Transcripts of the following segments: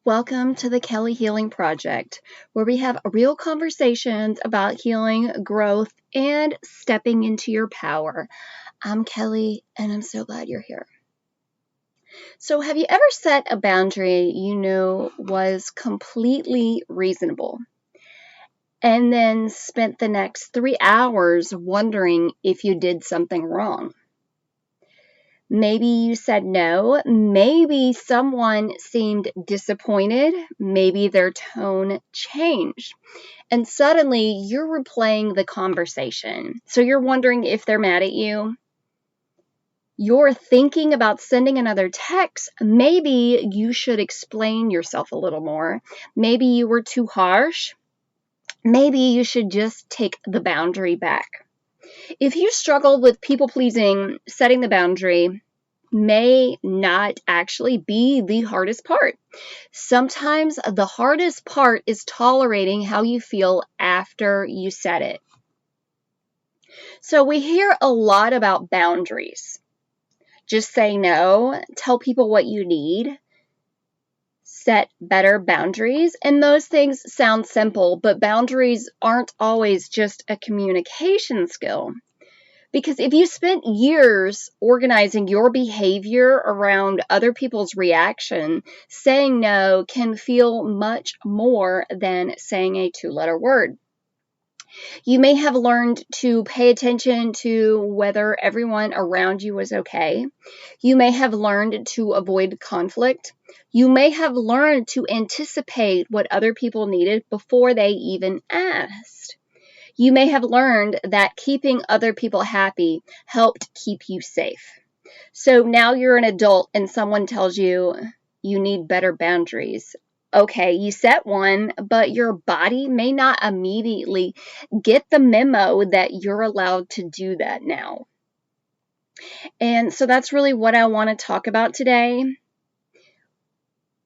Welcome to the Kelly Healing Project, where we have real conversations about healing, growth, and stepping into your power. I'm Kelly, and I'm so glad you're here. So, have you ever set a boundary you knew was completely reasonable, and then spent the next 3 hours wondering if you did something wrong? Maybe you said no. Maybe someone seemed disappointed. Maybe their tone changed. And suddenly you're replaying the conversation. So you're wondering if they're mad at you. You're thinking about sending another text. Maybe you should explain yourself a little more. Maybe you were too harsh. Maybe you should just take the boundary back. If you struggle with people pleasing, setting the boundary may not actually be the hardest part. Sometimes the hardest part is tolerating how you feel after you set it. So we hear a lot about boundaries. Just say no, tell people what you need, set better boundaries, and those things sound simple, but boundaries aren't always just a communication skill. Because if you spent years organizing your behavior around other people's reaction, saying no can feel much more than saying a 2-letter word. You may have learned to pay attention to whether everyone around you was okay. You may have learned to avoid conflict. You may have learned to anticipate what other people needed before they even asked. You may have learned that keeping other people happy helped keep you safe. So now you're an adult and someone tells you you need better boundaries. Okay, you set one, but your body may not immediately get the memo that you're allowed to do that now. And so that's really what I want to talk about today.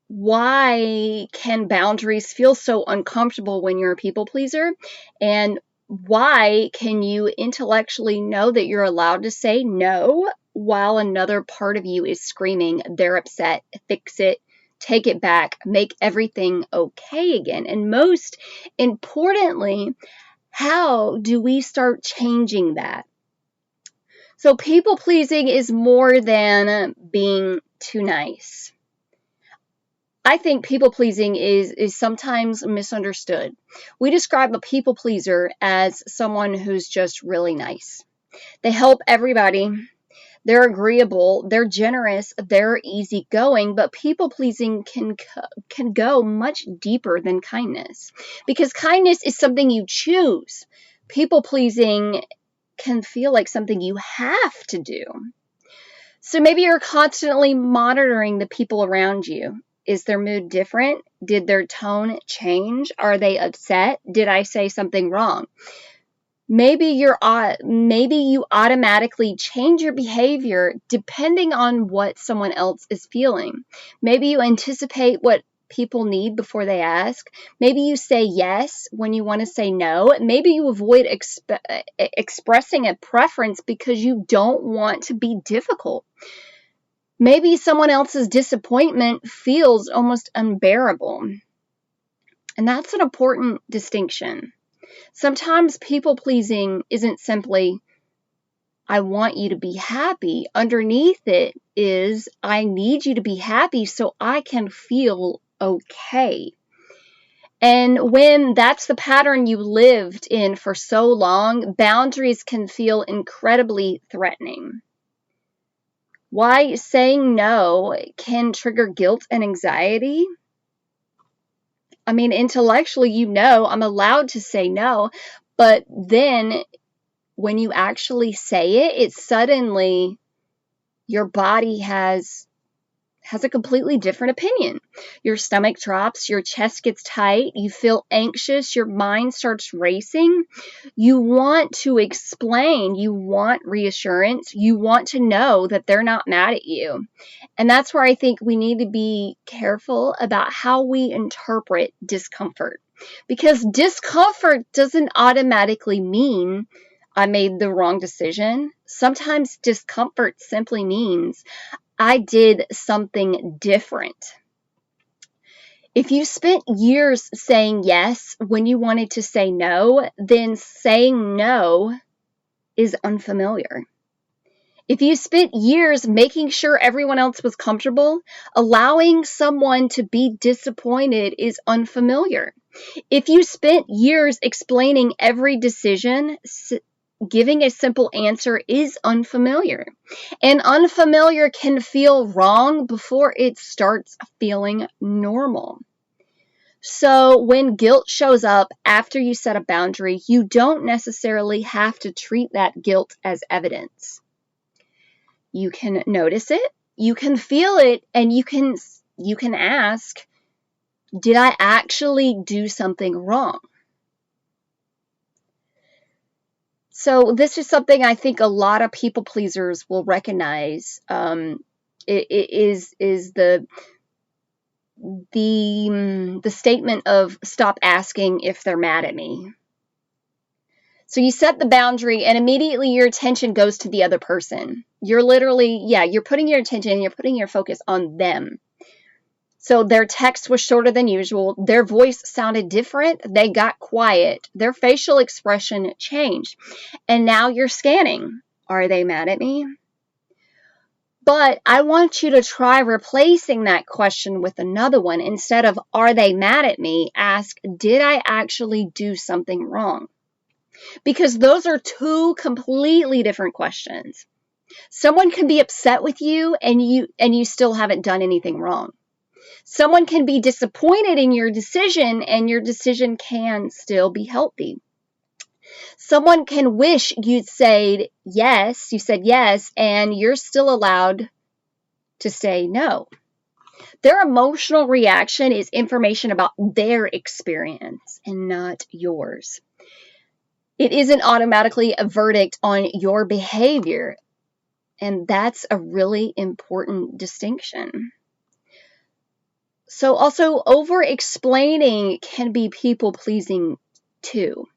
Why can boundaries feel so uncomfortable when you're a people pleaser? And why can you intellectually know that you're allowed to say no while another part of you is screaming, they're upset, fix it, take it back, make everything okay again? And most importantly, how do we start changing that? So people pleasing is more than being too nice. I think people pleasing is sometimes misunderstood. We describe a people pleaser as someone who's just really nice. They help everybody. They're agreeable. They're generous. They're easygoing. But people pleasing can go much deeper than kindness, because kindness is something you choose. People pleasing can feel like something you have to do. So maybe you're constantly monitoring the people around you. Is their mood different? Did their tone change? Are they upset? Did I say something wrong? Maybe you automatically change your behavior depending on what someone else is feeling. Maybe you anticipate what people need before they ask. Maybe you say yes when you want to say no. Maybe you avoid expressing a preference because you don't want to be difficult. Maybe someone else's disappointment feels almost unbearable. And that's an important distinction. Sometimes people pleasing isn't simply, I want you to be happy. Underneath it is, I need you to be happy so I can feel okay. And when that's the pattern you lived in for so long, boundaries can feel incredibly threatening. Why saying no can trigger guilt and anxiety? I mean, intellectually, I'm allowed to say no, but then when you actually say it, it's suddenly your body has a completely different opinion. Your stomach drops, your chest gets tight, you feel anxious, your mind starts racing. You want to explain, you want reassurance, you want to know that they're not mad at you. And that's where I think we need to be careful about how we interpret discomfort. Because discomfort doesn't automatically mean I made the wrong decision. Sometimes discomfort simply means I did something different. If you spent years saying yes when you wanted to say no, then saying no is unfamiliar. If you spent years making sure everyone else was comfortable, allowing someone to be disappointed is unfamiliar. If you spent years explaining every decision, giving a simple answer is unfamiliar. And unfamiliar can feel wrong before it starts feeling normal. So when guilt shows up after you set a boundary, you don't necessarily have to treat that guilt as evidence. You can notice it, you can feel it, and you can ask, did I actually do something wrong? So this is something I think a lot of people pleasers will recognize. It is the statement of stop asking if they're mad at me. So you set the boundary and immediately your attention goes to the other person. You're literally, you're putting your attention, you're putting your focus on them. So their text was shorter than usual. Their voice sounded different. They got quiet. Their facial expression changed. And now you're scanning. Are they mad at me? But I want you to try replacing that question with another one. Instead of, are they mad at me? Ask, did I actually do something wrong? Because those are two completely different questions. Someone can be upset with you and you still haven't done anything wrong. Someone can be disappointed in your decision and your decision can still be healthy. Someone can wish you said yes, and you're still allowed to say no. Their emotional reaction is information about their experience and not yours. It isn't automatically a verdict on your behavior, and that's a really important distinction. So also, over-explaining can be people-pleasing too.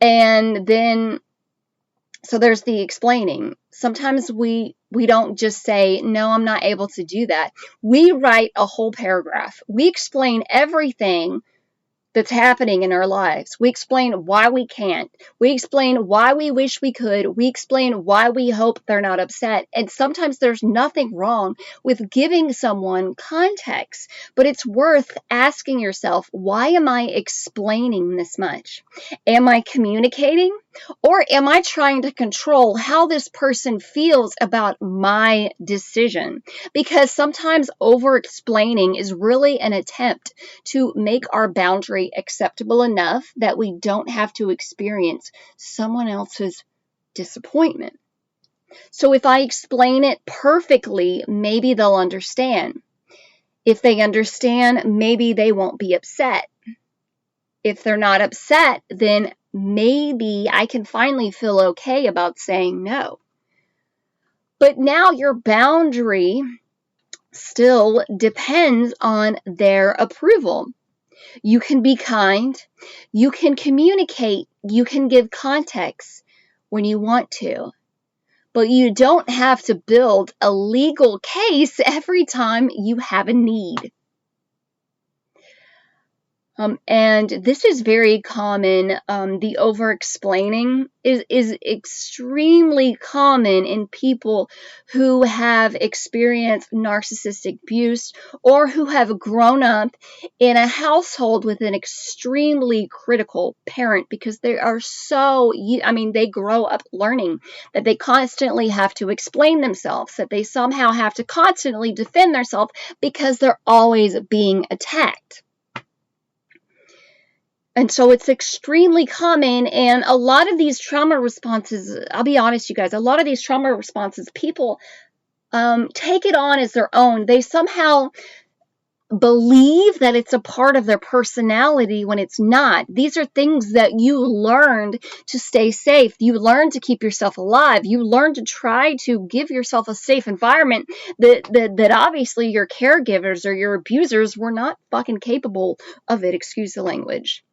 And then, so there's the explaining. Sometimes we don't just say, no, I'm not able to do that. We write a whole paragraph. We explain everything that's happening in our lives. We explain why we can't. We explain why we wish we could. We explain why we hope they're not upset. And sometimes there's nothing wrong with giving someone context, but it's worth asking yourself, why am I explaining this much? Am I communicating? Or am I trying to control how this person feels about my decision? Because sometimes over-explaining is really an attempt to make our boundary acceptable enough that we don't have to experience someone else's disappointment. So if I explain it perfectly, maybe they'll understand. If they understand, maybe they won't be upset. If they're not upset, then maybe I can finally feel okay about saying no. But now your boundary still depends on their approval. You can be kind, you can communicate, you can give context when you want to, but you don't have to build a legal case every time you have a need. And this is very common. The over-explaining is extremely common in people who have experienced narcissistic abuse or who have grown up in a household with an extremely critical parent, because they are they grow up learning that they constantly have to explain themselves, that they somehow have to constantly defend themselves because they're always being attacked. And so it's extremely common, and a lot of these trauma responses, I'll be honest, you guys, a lot of these trauma responses, people take it on as their own. They somehow believe that it's a part of their personality when it's not. These are things that you learned to stay safe. You learned to keep yourself alive. You learned to try to give yourself a safe environment that obviously your caregivers or your abusers were not fucking capable of it, excuse the language.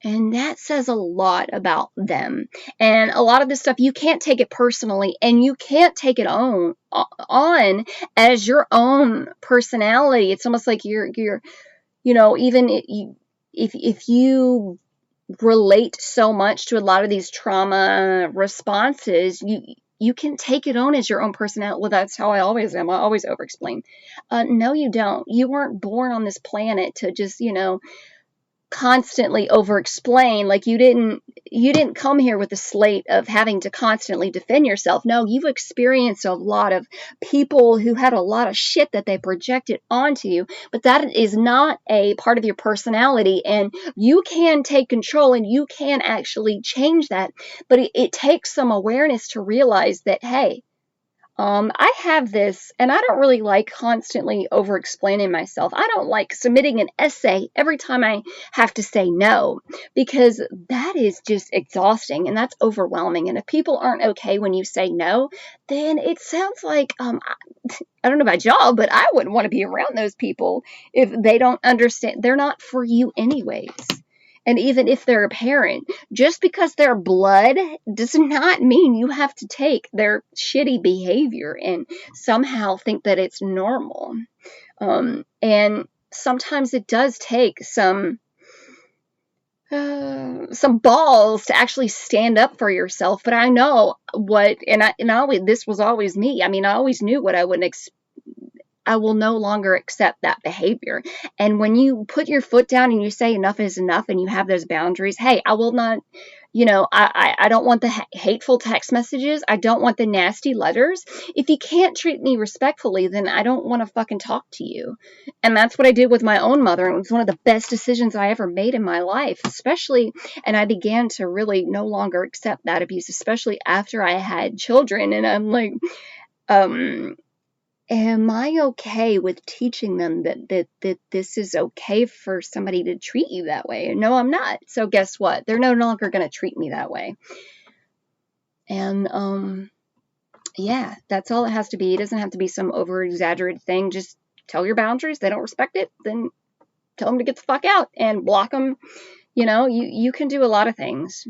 And that says a lot about them. And a lot of this stuff, you can't take it personally, and you can't take it on as your own personality. It's almost like you're even if you relate so much to a lot of these trauma responses, you can take it on as your own personality. Well, that's how I always am. I always over-explain. No, you don't. You weren't born on this planet to just, constantly over-explain. Like you didn't come here with a slate of having to constantly defend yourself. No, you've experienced a lot of people who had a lot of shit that they projected onto you, but that is not a part of your personality, and you can take control and you can actually change that. But it takes some awareness to realize that, hey, I have this, and I don't really like constantly over-explaining myself. I don't like submitting an essay every time I have to say no, because that is just exhausting and that's overwhelming. And if people aren't okay when you say no, then it sounds like, I don't know about y'all, but I wouldn't want to be around those people if they don't understand. They're not for you anyways. And even if they're a parent, just because they're blood does not mean you have to take their shitty behavior and somehow think that it's normal. And sometimes it does take some balls to actually stand up for yourself. But I know what, and this was always me. I mean, I always knew what I wouldn't expect. I will no longer accept that behavior. And when you put your foot down and you say enough is enough and you have those boundaries, hey, I will not, I don't want the hateful text messages. I don't want the nasty letters. If you can't treat me respectfully, then I don't want to fucking talk to you. And that's what I did with my own mother. And it was one of the best decisions I ever made in my life, especially, and I began to really no longer accept that abuse, especially after I had children. And I'm like, am I okay with teaching them that this is okay for somebody to treat you that way? No, I'm not. So guess what? They're no longer going to treat me that way. And, yeah, that's all it has to be. It doesn't have to be some over-exaggerated thing. Just tell your boundaries. They don't respect it, then tell them to get the fuck out and block them. You can do a lot of things.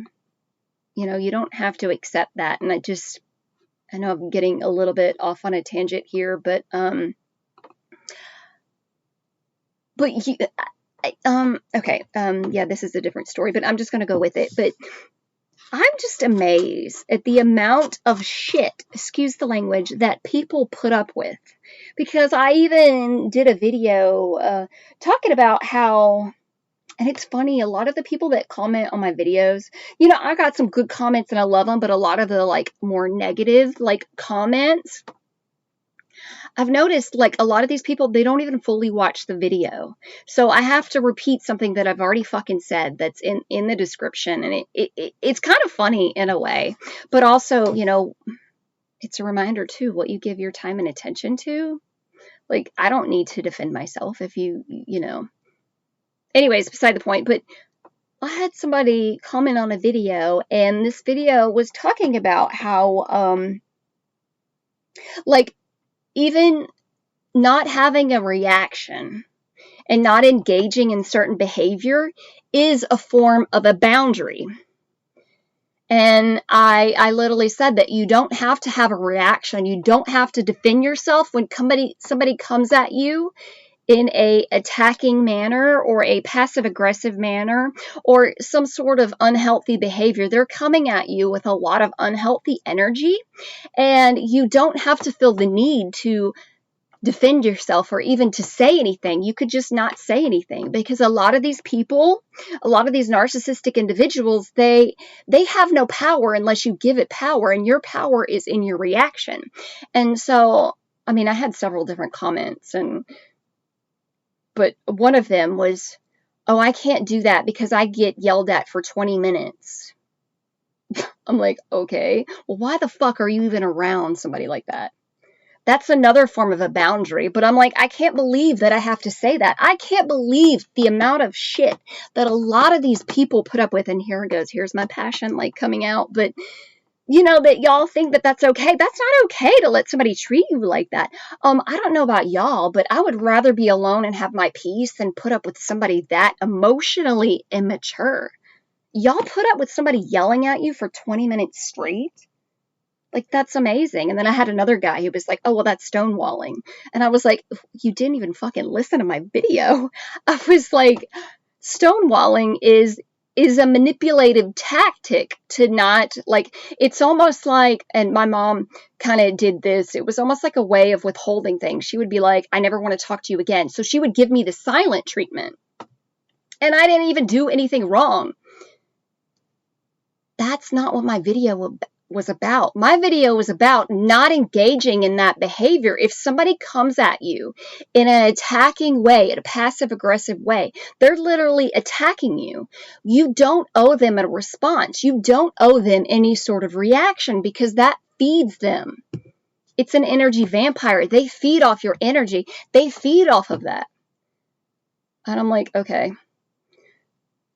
You don't have to accept that. And I know I'm getting a little bit off on a tangent here, but okay. Yeah, this is a different story, but I'm just going to go with it. But I'm just amazed at the amount of shit, excuse the language, that people put up with. Because I even did a video talking about how, and it's funny, a lot of the people that comment on my videos, I got some good comments and I love them, but a lot of the more negative comments, I've noticed a lot of these people, they don't even fully watch the video. So I have to repeat something that I've already fucking said that's in the description. And it's kind of funny in a way, but also, it's a reminder too, what you give your time and attention to. I don't need to defend myself if anyways, beside the point, but I had somebody comment on a video, and this video was talking about how, even not having a reaction and not engaging in certain behavior is a form of a boundary. And I literally said that you don't have to have a reaction. You don't have to defend yourself when somebody comes at you in a attacking manner or a passive aggressive manner or some sort of unhealthy behavior. They're coming at you with a lot of unhealthy energy, and you don't have to feel the need to defend yourself or even to say anything. You could just not say anything, because a lot of these people, a lot of these narcissistic individuals, they have no power unless you give it power, and your power is in your reaction. And so, I mean, I had several different comments, but one of them was, oh, I can't do that because I get yelled at for 20 minutes. I'm like, okay, well, why the fuck are you even around somebody like that? That's another form of a boundary. But I'm like, I can't believe that I have to say that. I can't believe the amount of shit that a lot of these people put up with. And here it goes. Here's my passion coming out. But that y'all think that that's okay. That's not okay to let somebody treat you like that. I don't know about y'all, but I would rather be alone and have my peace than put up with somebody that emotionally immature. Y'all put up with somebody yelling at you for 20 minutes straight? Like, that's amazing. And then I had another guy who was like, oh, well, that's stonewalling. And I was like, you didn't even fucking listen to my video. I was like, stonewalling is a manipulative tactic to not, like, it's almost like, and my mom kind of did this, it was almost like a way of withholding things. She would be like, I never want to talk to you again. So she would give me the silent treatment. And I didn't even do anything wrong. That's not what my video was about. My video was about not engaging in that behavior. If somebody comes at you in an attacking way, in a passive aggressive way, they're literally attacking you. You don't owe them a response. You don't owe them any sort of reaction, because that feeds them. It's an energy vampire. They feed off your energy. They feed off of that. And I'm like, okay,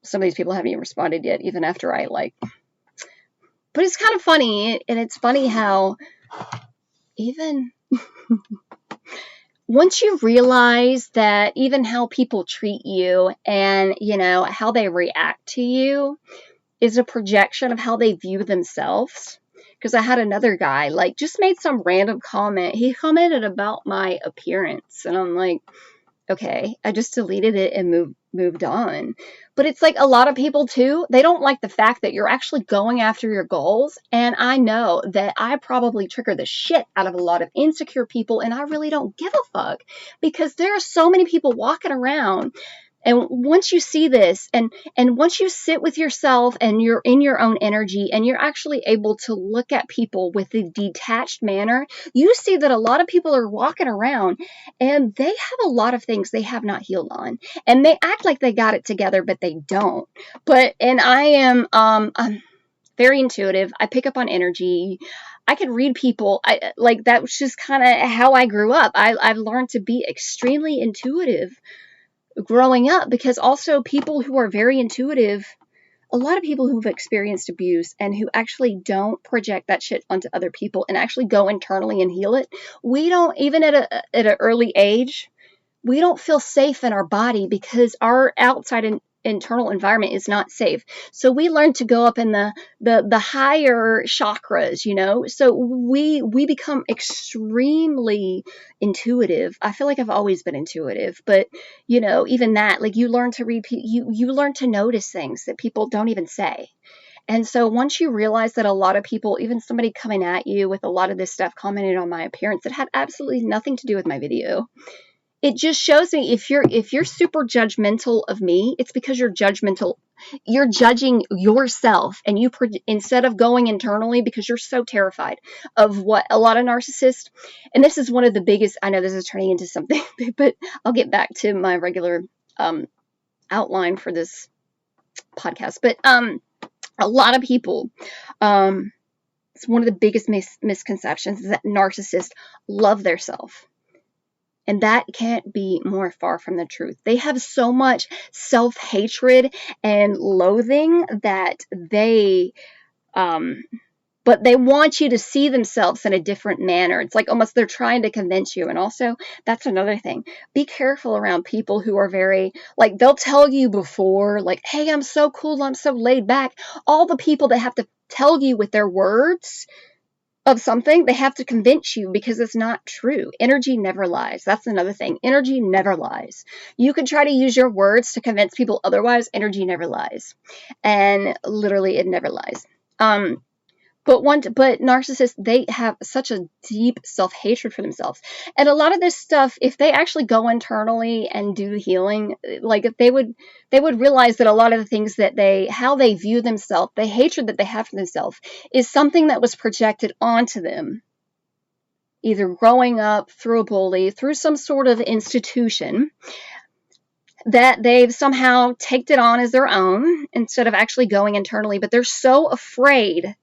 some of these people haven't even responded yet, even after I but it's kind of funny, and it's funny how even once you realize that even how people treat you and, how they react to you is a projection of how they view themselves. Because I had another guy, just made some random comment. He commented about my appearance, and I'm like, okay, I just deleted it and moved on. But it's like a lot of people too, they don't like the fact that you're actually going after your goals. And I know that I probably trigger the shit out of a lot of insecure people, and I really don't give a fuck, because there are so many people walking around. And once you see this, and once you sit with yourself and you're in your own energy and you're actually able to look at people with a detached manner, you see that a lot of people are walking around and they have a lot of things they have not healed on. And they act like they got it together, but they don't. And I am I'm very intuitive. I pick up on energy. I can read people. That was just kind of how I grew up. I've learned to be extremely intuitive growing up, because also people who are very intuitive, a lot of people who've experienced abuse and who actually don't project that shit onto other people and actually go internally and heal it, we don't, even at an early age, we don't feel safe in our body because our outside and internal environment is not safe. So we learn to go up in the higher chakras, so we become extremely intuitive. I feel like I've always been intuitive, but even that, you learn to read, you learn to notice things that people don't even say. And so once you realize that a lot of people, even somebody coming at you with a lot of this stuff, commented on my appearance that had absolutely nothing to do with my video, it just shows me if you're super judgmental of me, it's because you're judgmental. You're judging yourself, and instead of going internally, because you're so terrified of what a lot of narcissists, and this is one of the biggest, I know this is turning into something, but I'll get back to my regular outline for this podcast. But a lot of people, it's one of the biggest misconceptions is that narcissists love their self. And that can't be more far from the truth. They have so much self-hatred and loathing that but they want you to see themselves in a different manner. It's like almost they're trying to convince you. And also, that's another thing. Be careful around people who are very, they'll tell you before, hey, I'm so cool, I'm so laid back. All the people that have to tell you with their words of something, they have to convince you, because it's not true. Energy never lies. That's another thing. Energy never lies. You could try to use your words to convince people otherwise. Energy never lies. And literally, it never lies. But narcissists, they have such a deep self-hatred for themselves. And a lot of this stuff, if they actually go internally and do healing, if they would realize that a lot of the things that how they view themselves, the hatred that they have for themselves, is something that was projected onto them, either growing up, through a bully, through some sort of institution, that they've somehow taken it on as their own instead of actually going internally. But they're so afraid.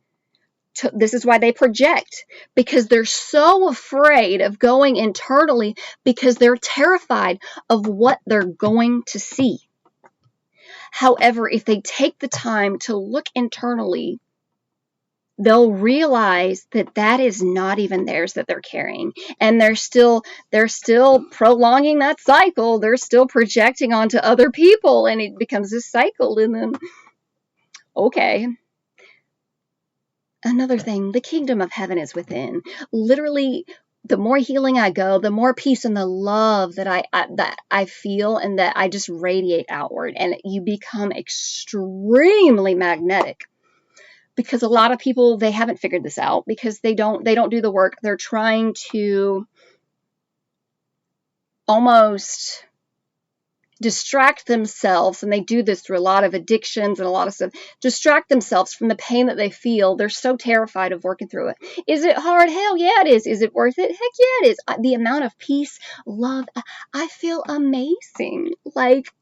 This is why they project, because they're so afraid of going internally, because they're terrified of what they're going to see. However, if they take the time to look internally, they'll realize that is not even theirs that they're carrying. And they're still prolonging that cycle. They're still projecting onto other people, and it becomes a cycle. And then, okay. Another thing, the kingdom of heaven is within. Literally, the more healing I go, the more peace and the love that I feel and that I just radiate outward, and you become extremely magnetic. Because a lot of people, they haven't figured this out because they don't do the work. They're trying to almost distract themselves, and they do this through a lot of addictions and a lot of stuff, distract themselves from the pain that they feel. They're so terrified of working through it. Is it hard? Hell yeah, it is. Is it worth it? Heck yeah, it is. The amount of peace, love, I feel amazing. Like,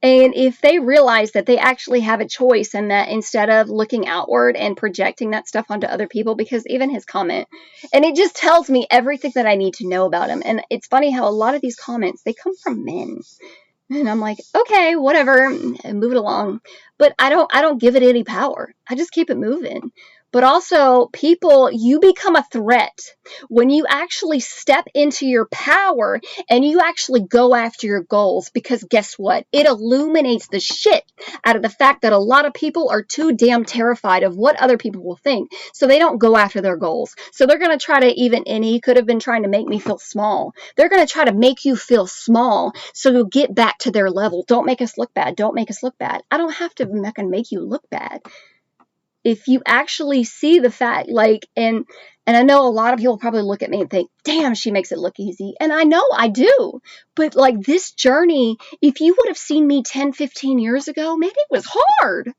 and if they realize that they actually have a choice, and that instead of looking outward and projecting that stuff onto other people, because even his comment, and it just tells me everything that I need to know about him. And it's funny how a lot of these comments, they come from men. And I'm like, okay, whatever, and move it along. But I don't give it any power. I just keep it moving. But also, people, you become a threat when you actually step into your power and you actually go after your goals. Because guess what? It illuminates the shit out of the fact that a lot of people are too damn terrified of what other people will think. So they don't go after their goals. So they're going to try to and he could have been trying to make me feel small. They're going to try to make you feel small so you'll get back to their level. Don't make us look bad. Don't make us look bad. I don't have to make you look bad. If you actually see the fact, like, and I know a lot of people probably look at me and think, damn, she makes it look easy. And I know I do. But like this journey, if you would have seen me 10, 15 years ago, maybe it was hard.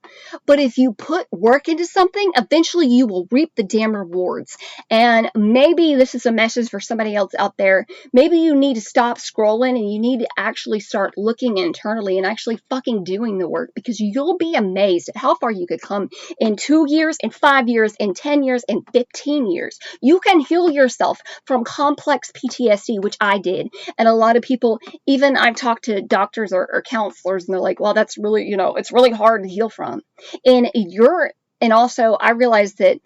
But if you put work into something, eventually you will reap the damn rewards. And maybe this is a message for somebody else out there. Maybe you need to stop scrolling and you need to actually start looking internally and actually fucking doing the work, because you'll be amazed at how far you could come in 2 years, in 5 years, in 10 years, in 15 years. You can heal yourself from complex PTSD, which I did. And a lot of people, even I've talked to doctors or counselors, and they're like, well, that's really, it's really hard to heal from. And also I realized that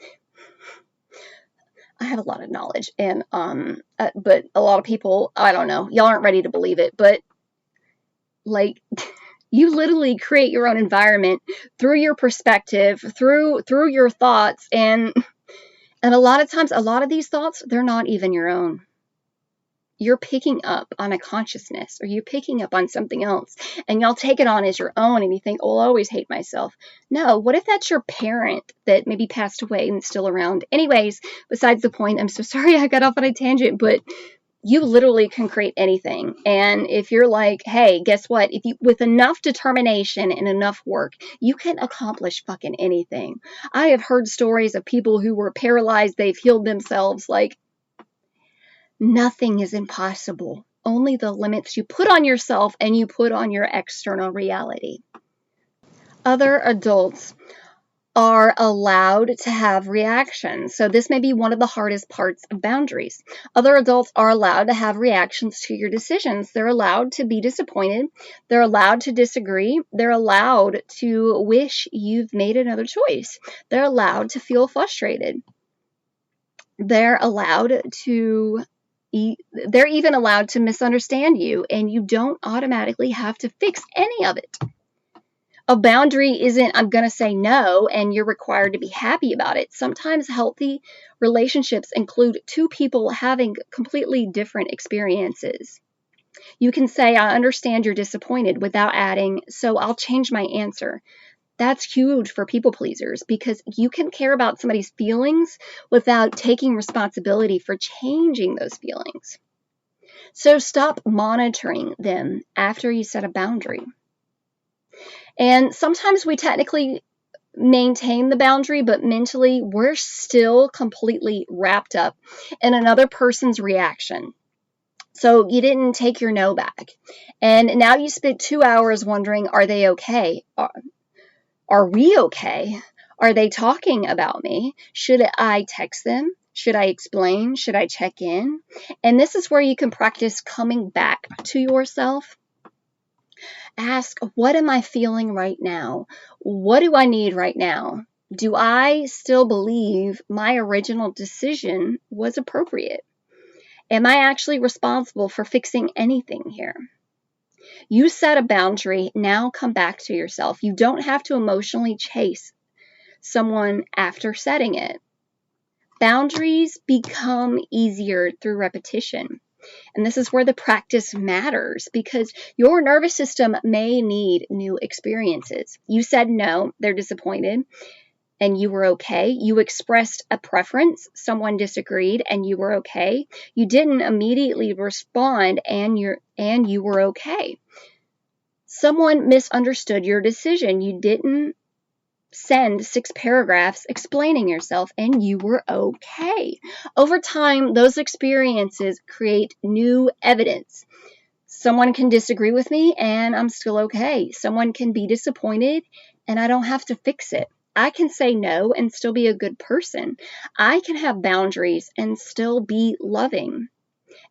I have a lot of knowledge, and but a lot of people, I don't know, y'all aren't ready to believe it, but like, you literally create your own environment through your perspective, through your thoughts, and a lot of times, a lot of these thoughts, they're not even your own. You're picking up on a consciousness, or you're picking up on something else, and y'all take it on as your own, and you think, oh, I always hate myself. No, what if that's your parent that maybe passed away and is still around? Anyways, besides the point, I'm so sorry I got off on a tangent, but you literally can create anything. And if you're like, hey, guess what? If you, with enough determination and enough work, you can accomplish fucking anything. I have heard stories of people who were paralyzed, they've healed themselves. Like, nothing is impossible. Only the limits you put on yourself and you put on your external reality. Other adults are allowed to have reactions. So this may be one of the hardest parts of boundaries. Other adults are allowed to have reactions to your decisions. They're allowed to be disappointed. They're allowed to disagree. They're allowed to wish you've made another choice. They're allowed to feel frustrated. They're even allowed to misunderstand you, and you don't automatically have to fix any of it. A boundary isn't, I'm going to say no, and you're required to be happy about it. Sometimes healthy relationships include two people having completely different experiences. You can say, I understand you're disappointed, without adding, so I'll change my answer. That's huge for people pleasers, because you can care about somebody's feelings without taking responsibility for changing those feelings. So stop monitoring them after you set a boundary. And sometimes we technically maintain the boundary, but mentally we're still completely wrapped up in another person's reaction. So you didn't take your no back. And now you spent 2 hours wondering, are they okay? Are we okay? Are they talking about me? Should I text them? Should I explain? Should I check in? And this is where you can practice coming back to yourself. Ask, what am I feeling right now? What do I need right now? Do I still believe my original decision was appropriate? Am I actually responsible for fixing anything here? You set a boundary, now come back to yourself. You don't have to emotionally chase someone after setting it. Boundaries become easier through repetition. And this is where the practice matters, because your nervous system may need new experiences. You said no, they're disappointed, and you were okay. You expressed a preference, someone disagreed, and you were okay. You didn't immediately respond, and you were okay. Someone misunderstood your decision. You didn't send 6 paragraphs explaining yourself, and you were okay. Over time, those experiences create new evidence. Someone can disagree with me, and I'm still okay. Someone can be disappointed, and I don't have to fix it. I can say no and still be a good person. I can have boundaries and still be loving.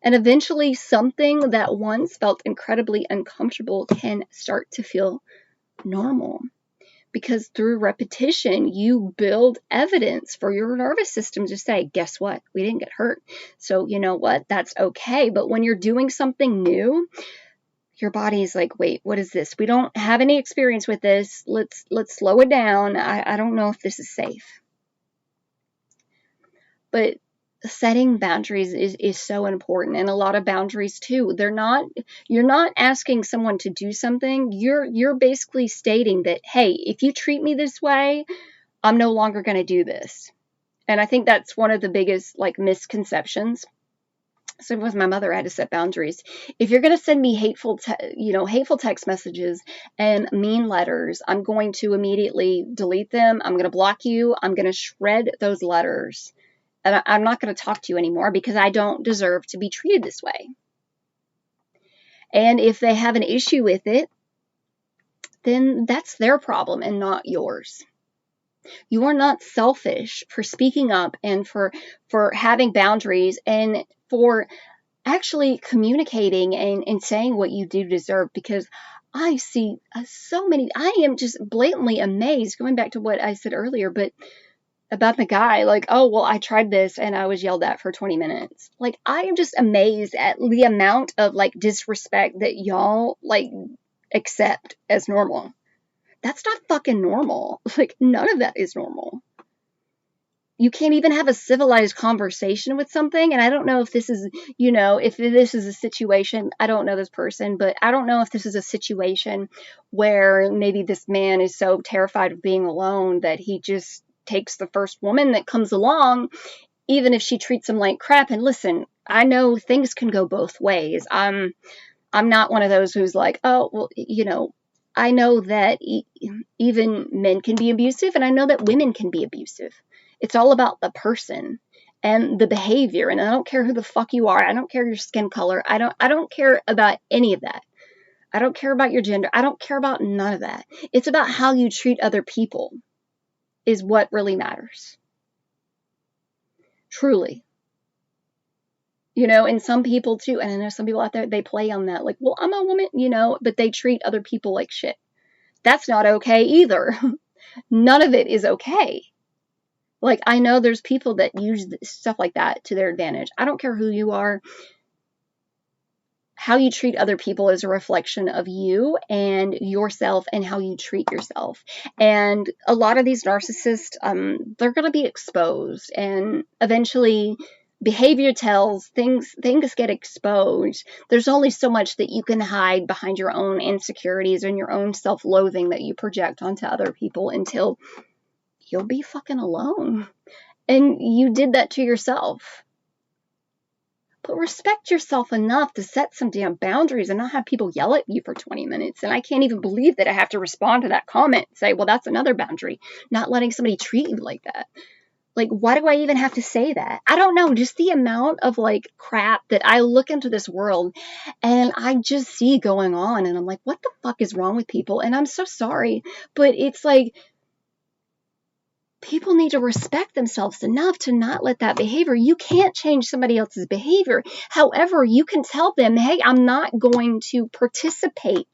And eventually, something that once felt incredibly uncomfortable can start to feel normal. Because through repetition, you build evidence for your nervous system to say, guess what? We didn't get hurt. So you know what? That's okay. But when you're doing something new, your body's like, wait, what is this? We don't have any experience with this. Let's slow it down. I don't know if this is safe. But setting boundaries is so important, and a lot of boundaries too. You're not asking someone to do something. You're basically stating that, hey, if you treat me this way, I'm no longer going to do this. And I think that's one of the biggest misconceptions. So with my mother, I had to set boundaries. If you're going to send me hateful text messages and mean letters, I'm going to immediately delete them. I'm going to block you. I'm going to shred those letters. And I'm not going to talk to you anymore because I don't deserve to be treated this way. And if they have an issue with it, then that's their problem and not yours. You are not selfish for speaking up and for having boundaries and for actually communicating and saying what you do deserve, because I see so many. I am just blatantly amazed, going back to what I said earlier, but about the guy, oh, well, I tried this and I was yelled at for 20 minutes. I am just amazed at the amount of disrespect that y'all accept as normal. That's not fucking normal. None of that is normal. You can't even have a civilized conversation with something. And I don't know if this is, if this is a situation, I don't know this person, but I don't know if this is a situation where maybe this man is so terrified of being alone that he just takes the first woman that comes along, even if she treats him like crap. And listen, I know things can go both ways. I'm not one of those who's like, oh, well, I know that even men can be abusive, and I know that women can be abusive. It's all about the person and the behavior. And I don't care who the fuck you are. I don't care your skin color. I don't care about any of that. I don't care about your gender. I don't care about none of that. It's about how you treat other people is what really matters. Truly. And some people too, and I know some people out there, they play on that. Well, I'm a woman, but they treat other people like shit. That's not okay either. None of it is okay. I know there's people that use stuff like that to their advantage. I don't care who you are. How you treat other people is a reflection of you and yourself and how you treat yourself. And a lot of these narcissists, they're going to be exposed, and eventually behavior tells, things get exposed. There's only so much that you can hide behind your own insecurities and your own self-loathing that you project onto other people until you'll be fucking alone. And you did that to yourself. But respect yourself enough to set some damn boundaries and not have people yell at you for 20 minutes. And I can't even believe that I have to respond to that comment and say, well, that's another boundary. Not letting somebody treat you like that. Why do I even have to say that? I don't know. Just the amount of crap that I look into this world and I just see going on. And I'm like, what the fuck is wrong with people? And I'm so sorry. But it's people need to respect themselves enough to not let that behavior. You can't change somebody else's behavior. However, you can tell them, hey, I'm not going to participate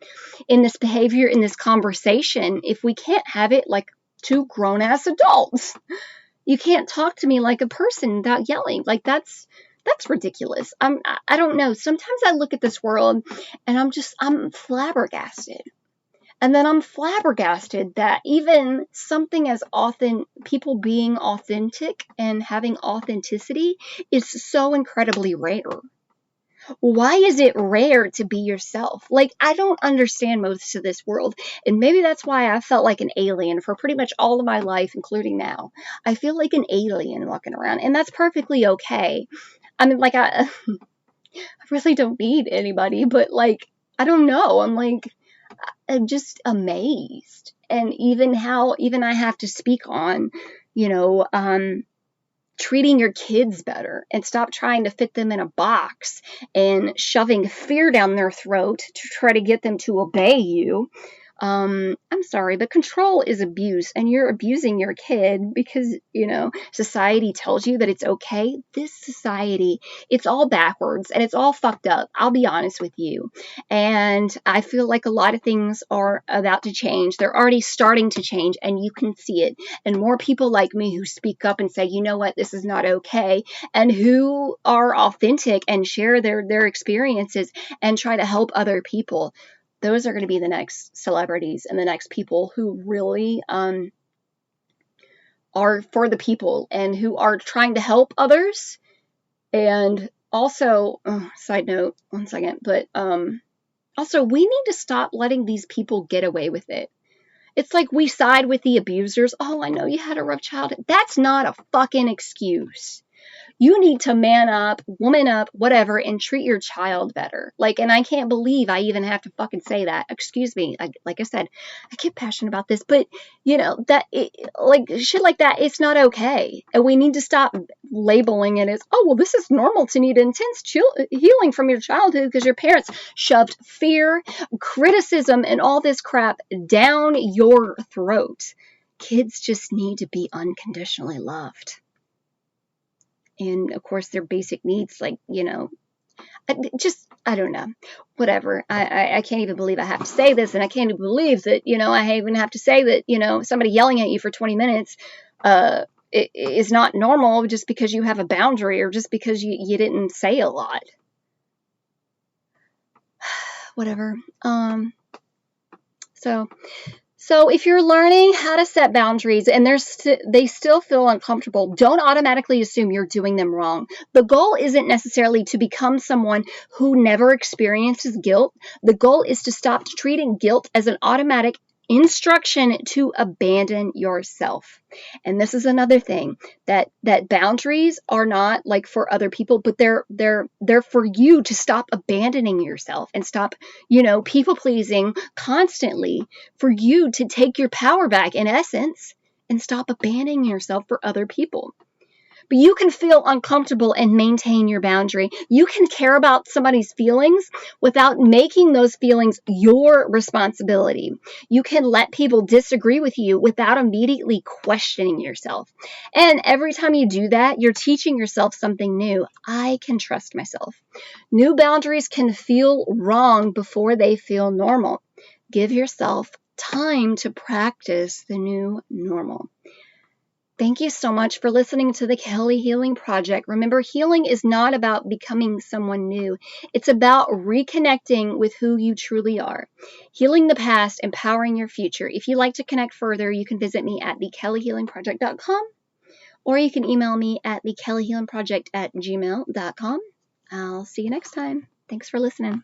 in this behavior, in this conversation, if we can't have it like two grown-ass adults. You can't talk to me like a person without yelling. That's ridiculous. I don't know. Sometimes I look at this world and I'm flabbergasted And then I'm flabbergasted that even something as people being authentic and having authenticity is so incredibly rare. Why is it rare to be yourself? Like, I don't understand most of this world. And maybe that's why I felt like an alien for pretty much all of my life, including now. I feel like an alien walking around, and that's perfectly okay. I mean, like, I really don't need anybody, but like, I don't know. I'm just amazed. And even I have to speak on, you know, treating your kids better and stop trying to fit them in a box and shoving fear down their throat to try to get them to obey you. I'm sorry, but control is abuse, and you're abusing your kid because, society tells you that it's okay. This society, it's all backwards and it's all fucked up. I'll be honest with you. And I feel like a lot of things are about to change. They're already starting to change, and you can see it. And more people like me who speak up and say, you know what, this is not okay, and who are authentic and share their experiences and try to help other people. Those are going to be the next celebrities and the next people who really are for the people and who are trying to help others. And also, side note, one second, but also we need to stop letting these people get away with it. It's like we side with the abusers. Oh, I know you had a rough childhood. That's not a fucking excuse. You need to man up, woman up, whatever, and treat your child better. Like, and I can't believe I even have to fucking say that. Excuse me. Like I said, I get passionate about this, but shit like that, it's not okay. And we need to stop labeling it as, oh, well, this is normal to need intense healing from your childhood because your parents shoved fear, criticism, and all this crap down your throat. Kids just need to be unconditionally loved. And of course, their basic needs, like, I don't know, whatever. I can't even believe I have to say this. And I can't even believe that, I even have to say that, somebody yelling at you for 20 minutes is not normal just because you have a boundary or just because you didn't say a lot. Whatever. So if you're learning how to set boundaries and they still feel uncomfortable, don't automatically assume you're doing them wrong. The goal isn't necessarily to become someone who never experiences guilt. The goal is to stop treating guilt as an automatic instruction to abandon yourself. And this is another thing, that boundaries are not like for other people, but they're for you to stop abandoning yourself and stop, people pleasing constantly, for you to take your power back in essence and stop abandoning yourself for other people. But you can feel uncomfortable and maintain your boundary. You can care about somebody's feelings without making those feelings your responsibility. You can let people disagree with you without immediately questioning yourself. And every time you do that, you're teaching yourself something new. I can trust myself. New boundaries can feel wrong before they feel normal. Give yourself time to practice the new normal. Thank you so much for listening to the Kelly Healing Project. Remember, healing is not about becoming someone new. It's about reconnecting with who you truly are. Healing the past, empowering your future. If you'd like to connect further, you can visit me at thekellyhealingproject.com, or you can email me at thekellyhealingproject@gmail.com. I'll see you next time. Thanks for listening.